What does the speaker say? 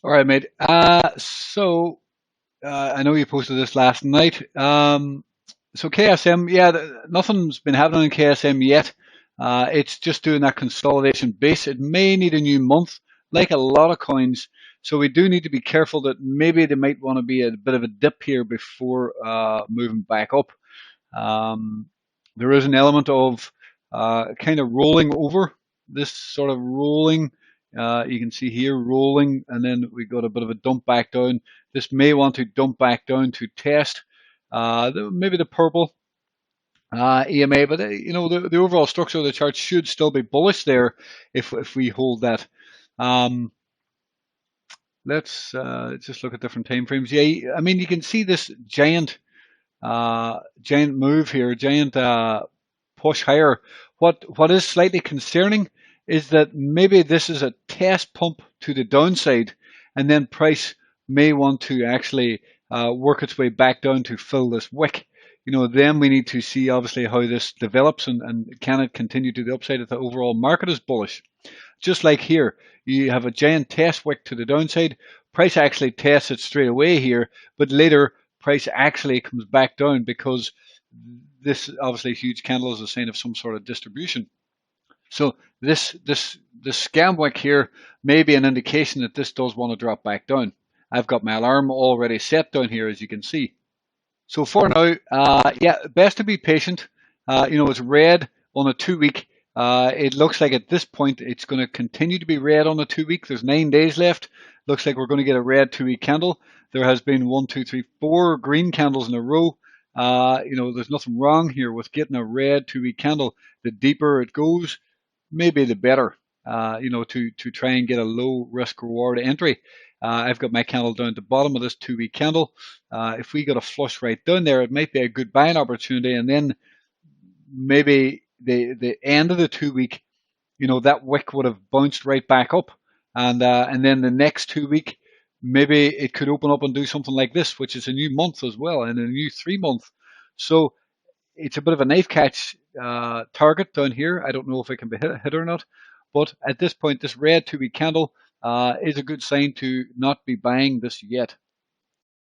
All right, mate. I know you posted this last night. So KSM, yeah, nothing's been happening in KSM yet. It's just doing that consolidation base. It may need a new month, like a lot of coins. So we do need to be careful that maybe they might want to be a bit of a dip here before moving back up. Um, there is an element of kind of rolling over, this sort of rolling. You can see here rolling, and then we got a bit of a dump back down. This may want to dump back down to test maybe the purple EMA, but the overall structure of the chart should still be bullish there if we hold that. Um, let's just look at different time frames. Yeah, I mean you can see this giant move here, giant push higher. What is slightly concerning is that maybe this is a test pump to the downside, and then price may want to actually work its way back down to fill this wick. Then we need to see obviously how this develops and can it continue to the upside if the overall market is bullish. Just like here, you have a giant test wick to the downside. Price actually tests it straight away here, but later price actually comes back down because this obviously huge candle is a sign of some sort of distribution. So this scam wick here may be an indication that this does want to drop back down. I've got my alarm already set down here, as you can see. So for now, yeah, best to be patient. It's red on a 2-week. It looks like at this point it's going to continue to be red on the 2-week. There's 9 days left. Looks like we're going to get a red 2-week candle. There has been 1, 2, 3, 4 green candles in a row. There's nothing wrong here with getting a red 2-week candle. The deeper it goes, maybe the better. To try and get a low risk reward entry. I've got my candle down at the bottom of this 2-week candle. If we got a flush right down there, it might be a good buying opportunity. And then maybe the end of the 2-week, that wick would have bounced right back up. And then the next 2-week, maybe it could open up and do something like this, which is a new month as well, and a new 3-month. So it's a bit of a knife catch target down here. I don't know if it can be hit or not. But at this point, this red 2-week candle is a good sign to not be buying this yet.